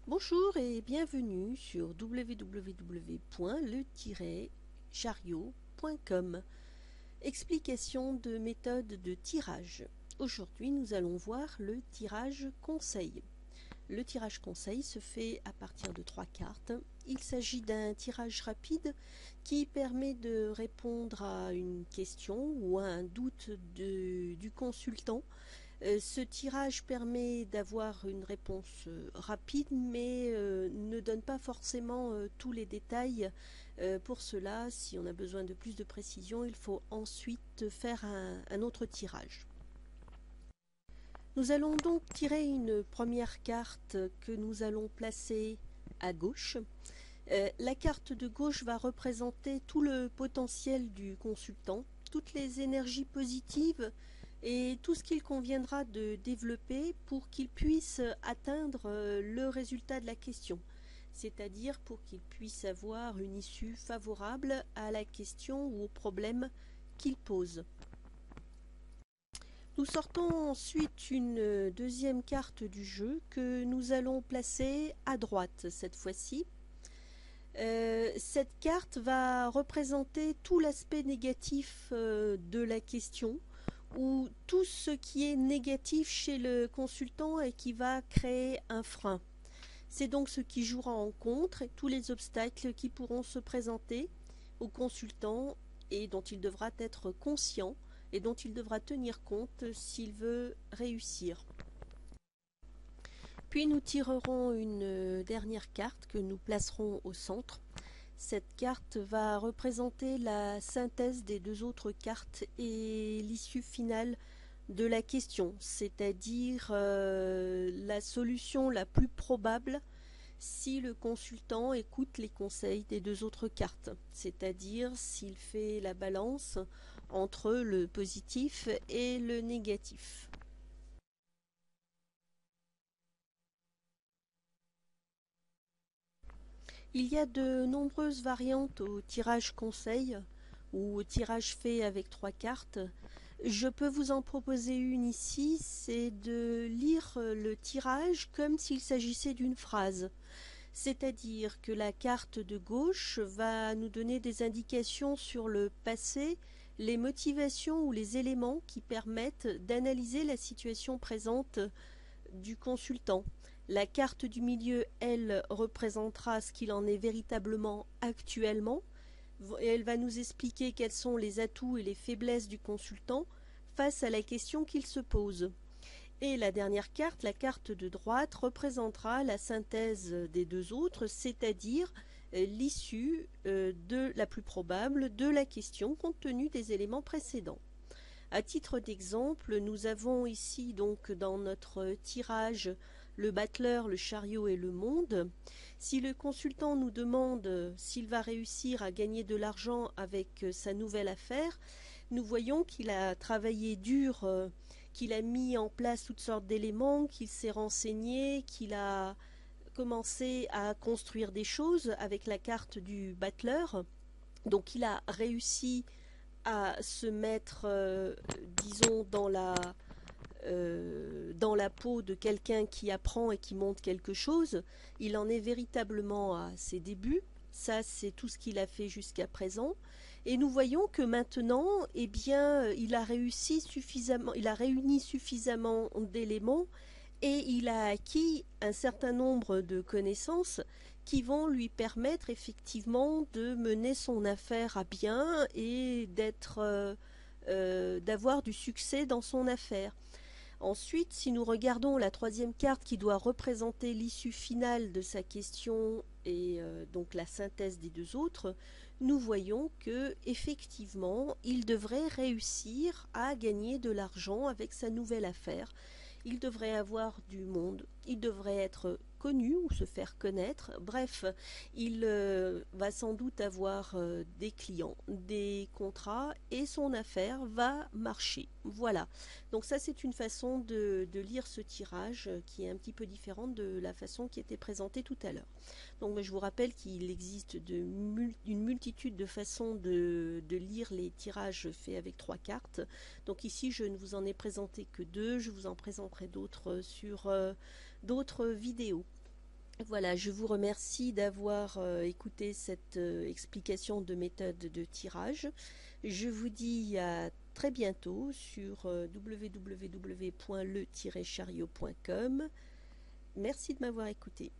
Bonjour et bienvenue sur www.le-chariot.com. Explication de méthode de tirage. Aujourd'hui, nous allons voir le tirage conseil. Le tirage conseil se fait à partir de 3 cartes. Il s'agit d'un tirage rapide qui permet de répondre à une question ou à un doute du consultant. Ce tirage permet d'avoir une réponse rapide, mais ne donne pas forcément tous les détails. Pour cela, si on a besoin de plus de précision, il faut ensuite faire un autre tirage. Nous allons donc tirer une première carte que nous allons placer à gauche. La carte de gauche va représenter tout le potentiel du consultant, toutes les énergies positives et tout ce qu'il conviendra de développer pour qu'il puisse atteindre le résultat de la question, c'est-à-dire pour qu'il puisse avoir une issue favorable à la question ou au problème qu'il pose. Nous sortons ensuite une deuxième carte du jeu que nous allons placer à droite cette fois-ci. Cette carte va représenter tout l'aspect négatif de la question, ou tout ce qui est négatif chez le consultant et qui va créer un frein. C'est donc ce qui jouera en contre et tous les obstacles qui pourront se présenter au consultant et dont il devra être conscient et dont il devra tenir compte s'il veut réussir. Puis nous tirerons une dernière carte que nous placerons au centre. Cette carte va représenter la synthèse des deux autres cartes et l'issue finale de la question, c'est-à-dire la solution la plus probable si le consultant écoute les conseils des deux autres cartes, c'est-à-dire s'il fait la balance entre le positif et le négatif. Il y a de nombreuses variantes au tirage conseil ou au tirage fait avec 3 cartes. Je peux vous en proposer une ici, c'est de lire le tirage comme s'il s'agissait d'une phrase. C'est-à-dire que la carte de gauche va nous donner des indications sur le passé, les motivations ou les éléments qui permettent d'analyser la situation présente du consultant. La carte du milieu, elle, représentera ce qu'il en est véritablement actuellement. Elle va nous expliquer quels sont les atouts et les faiblesses du consultant face à la question qu'il se pose. Et la dernière carte, la carte de droite, représentera la synthèse des deux autres, c'est-à-dire l'issue la plus probable de la question compte tenu des éléments précédents. À titre d'exemple, nous avons ici donc dans notre tirage le battleur, le chariot et le monde. Si le consultant nous demande s'il va réussir à gagner de l'argent avec sa nouvelle affaire, nous voyons qu'il a travaillé dur, qu'il a mis en place toutes sortes d'éléments, qu'il s'est renseigné, qu'il a commencé à construire des choses avec la carte du battleur. Donc il a réussi à se mettre, disons, dans la peau de quelqu'un qui apprend et qui monte quelque chose. Il en est véritablement à ses débuts. Ça, c'est tout ce qu'il a fait jusqu'à présent. Et nous voyons que maintenant, eh bien, il a réussi suffisamment, il a réuni suffisamment d'éléments et il a acquis un certain nombre de connaissances qui vont lui permettre effectivement de mener son affaire à bien et d'avoir du succès dans son affaire. Ensuite, si nous regardons la troisième carte qui doit représenter l'issue finale de sa question et donc la synthèse des deux autres, nous voyons que effectivement, il devrait réussir à gagner de l'argent avec sa nouvelle affaire. Il devrait avoir du monde, il devrait être connu ou se faire connaître. Bref, il va sans doute avoir des clients, des contrats et son affaire va marcher. Voilà, donc ça c'est une façon de lire ce tirage qui est un petit peu différente de la façon qui était présentée tout à l'heure. Donc je vous rappelle qu'il existe une multitude de façons de lire les tirages faits avec 3 cartes. Donc ici je ne vous en ai présenté que 2, je vous en présenterai d'autres sur d'autres vidéos. Voilà, je vous remercie d'avoir écouté cette explication de méthode de tirage. Je vous dis à très bientôt sur www.le-chariot.com. Merci de m'avoir écouté.